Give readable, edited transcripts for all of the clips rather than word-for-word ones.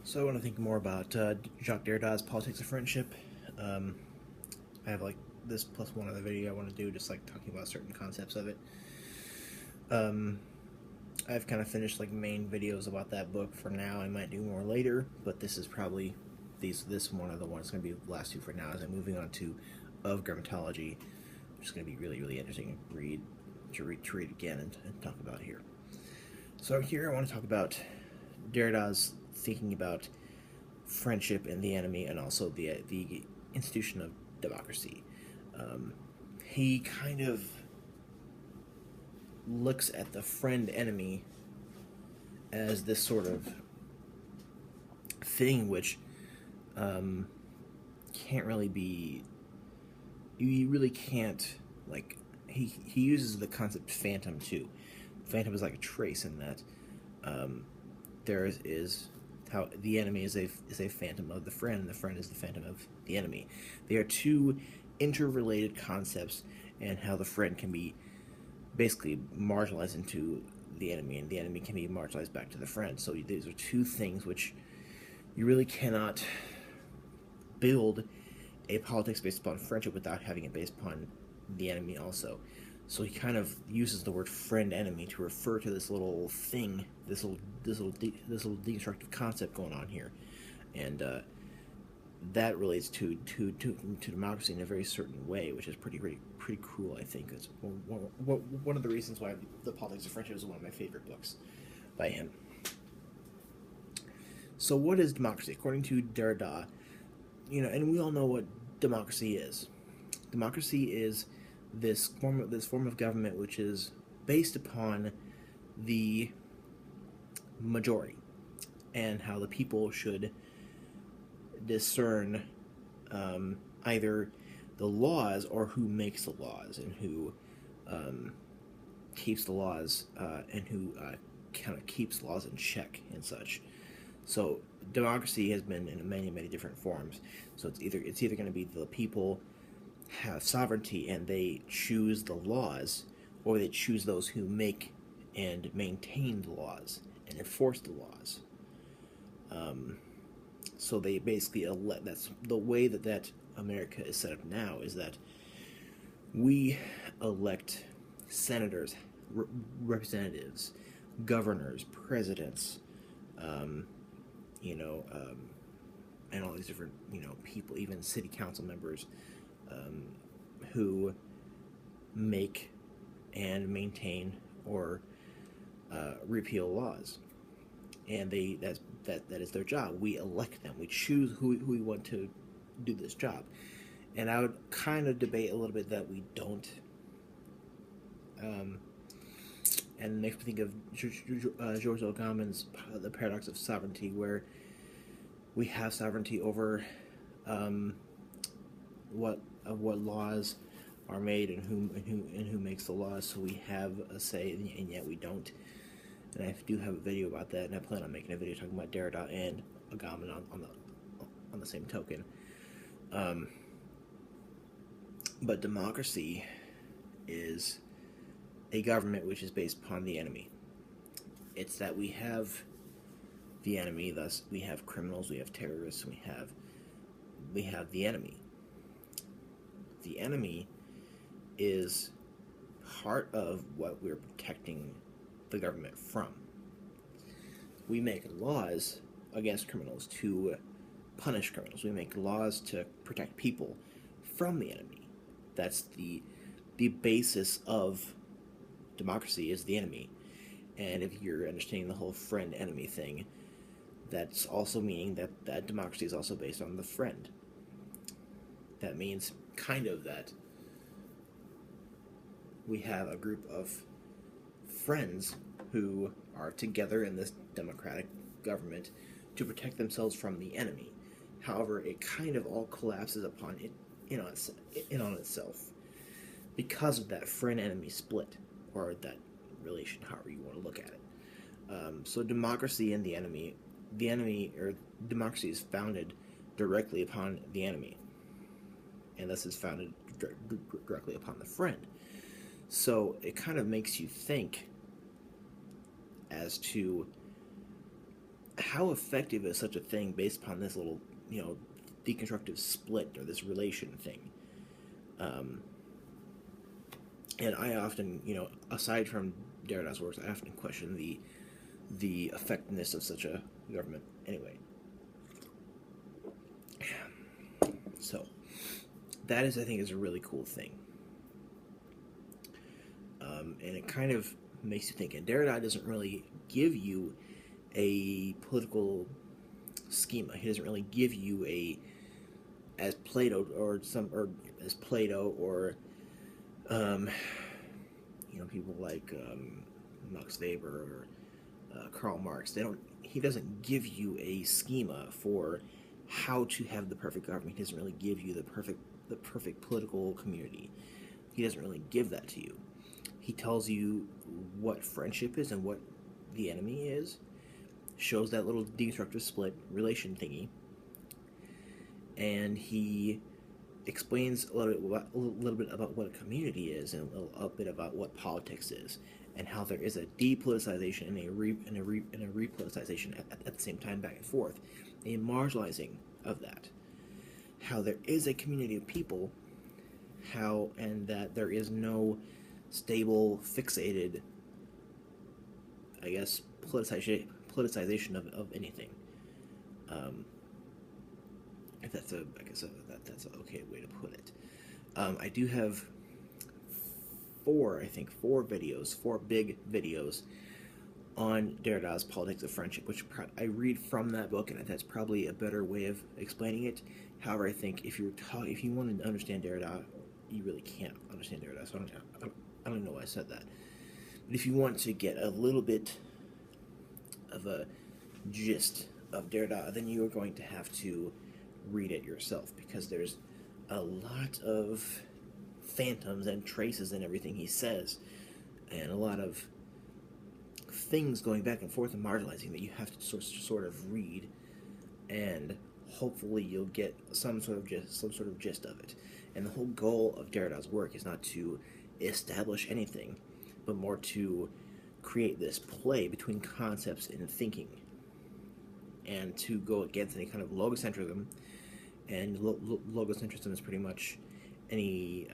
So I want to think more about Jacques Derrida's Politics of Friendship. Um, I have like this plus one other video I want to do, just like talking about certain concepts of it. Um, I've kind of finished like main videos about that book for now. I might do more later, but this is probably this one of the ones going to be the last two for now. As I'm moving on to Of Grammatology, which is going to be really interesting to read again and talk about here. So here I want to talk about Derrida's thinking about friendship and the enemy, and also the institution of democracy. He kind of looks at the friend enemy as this sort of thing which can't really be. You really can't, like, he uses the concept phantom too. Phantom is like a trace in that there is how the enemy is a phantom of the friend, and the friend is the phantom of the enemy. They are two interrelated concepts, and how the friend can be basically marginalized into the enemy, and the enemy can be marginalized back to the friend. So these are two things which you really cannot build a politics based upon friendship without having it based upon the enemy also. So he kind of uses the word friend enemy to refer to this little thing, this little deconstructive concept going on here, and that relates to democracy in a very certain way, which is pretty cool. I think it's one of the reasons why The Politics of Friendship is one of my favorite books by him. So what is democracy? According to Derrida, and we all know what democracy is. Democracy is this form of government which is based upon the majority, and how the people should discern either the laws or who makes the laws, and who keeps the laws, and who kind of keeps laws in check and such. So democracy has been in many different forms. So it's either going to be the people have sovereignty and they choose the laws, or they choose those who make and maintain the laws and enforce the laws. So they basically elect. That's the way that America is set up now, is that we elect senators, representatives, governors, presidents, and all these different people, even city council members, who make and maintain or repeal laws, and that is their job. We elect them. We choose who we want to do this job, and I would kind of debate a little bit that we don't. And it makes me think of George Agamben's The Paradox of Sovereignty, where we have sovereignty over what laws are made, and who makes the laws. So we have a say, and yet we don't. And I do have a video about that, and I plan on making a video talking about Derrida and Agamben on the same token. But democracy is a government which is based upon the enemy. It's that we have the enemy, thus we have criminals, we have terrorists, we have the enemy. The enemy is part of what we're protecting the government from. We make laws against criminals to punish criminals. We make laws to protect people from the enemy. That's the basis of democracy, is the enemy. And if you're understanding the whole friend-enemy thing, that's also meaning that democracy is also based on the friend. That means kind of that we have a group of friends who are together in this democratic government to protect themselves from the enemy. However, it kind of all collapses upon it in on itself because of that friend-enemy split, or that relation, however you want to look at it. So democracy and the enemy, or democracy, is founded directly upon the enemy, and thus is founded directly upon the friend. So it kind of makes you think as to how effective is such a thing based upon this little, deconstructive split or this relation thing? Um, and I often, aside from Derrida's works, I often question the effectiveness of such a government. Anyway, so that is, I think, is a really cool thing, and it kind of makes you think. And Derrida doesn't really give you a political schema. He doesn't really give you as Plato or um, people like Max Weber or Karl Marx. He doesn't give you a schema for how to have the perfect government. He doesn't really give you the perfect political community. He doesn't really give that to you. He tells you what friendship is and what the enemy is. Shows that little deconstructive split relation thingy, and he explains a little bit about what a community is, and a bit about what politics is, and how there is a depoliticization and a repoliticization at the same time, back and forth, a marginalizing of that. How there is a community of people, and that there is no stable, fixated, I guess, politicization of anything. If that's that's an okay way to put it. I do have four big videos on Derrida's Politics of Friendship, which I read from that book, and that's probably a better way of explaining it. However, I think if you want to understand Derrida, you really can't understand Derrida. So I don't know why I said that. But if you want to get a little bit of a gist of Derrida, then you are going to have to read it yourself, because there's a lot of phantoms and traces in everything he says, and a lot of things going back and forth and marginalizing that you have to sort of read, and hopefully you'll get some sort of gist of it. And the whole goal of Derrida's work is not to establish anything, but more to create this play between concepts and thinking, and to go against any kind of logocentrism. And logocentrism is pretty much any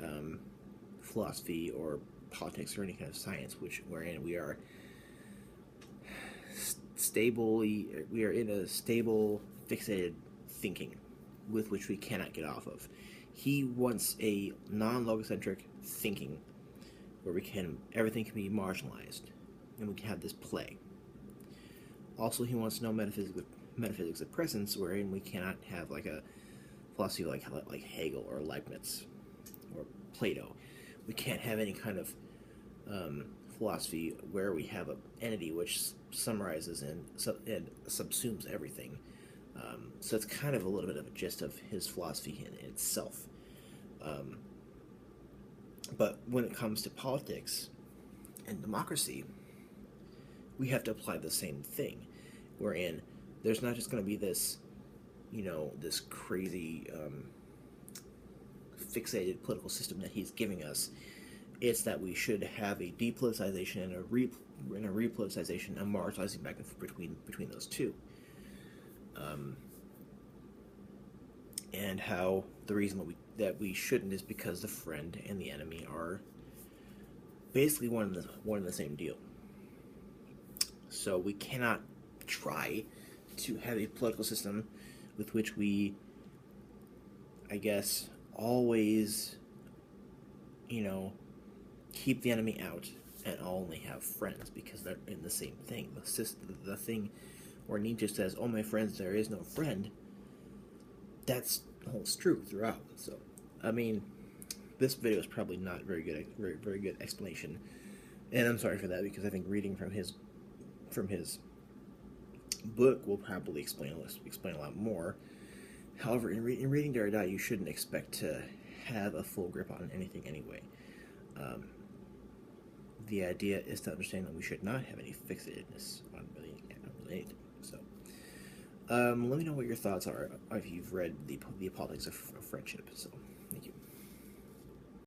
philosophy or politics or any kind of science wherein we are in a stable, fixated thinking with which we cannot get off of. He wants a non-logocentric thinking where everything can be marginalized, and we can have this play. Also, he wants no metaphysics of presence, wherein we cannot have like a philosophy like Hegel or Leibniz or Plato. We can't have any kind of philosophy where we have an entity which summarizes and subsumes everything. So it's kind of a little bit of a gist of his philosophy in itself. But when it comes to politics and democracy, we have to apply the same thing, wherein there's not just going to be this, this crazy fixated political system that he's giving us. It's that we should have a depoliticization and a repoliticization and marginalizing back and forth between those two. And how the reason that we shouldn't is because the friend and the enemy are basically one and the same deal. So we cannot try to have a political system with which we, I guess, always, keep the enemy out and only have friends, because they're in the same thing. The thing where Nietzsche says, "Oh, my friends, there is no friend," that's holds true throughout. So, I mean, this video is probably not very good explanation, and I'm sorry for that, because I think reading from his book will probably explain a lot more. However, in reading Derrida, you shouldn't expect to have a full grip on anything anyway. The idea is to understand that we should not have any fixatedness on really anything. So, let me know what your thoughts are if you've read the Politics of Friendship. So, thank you.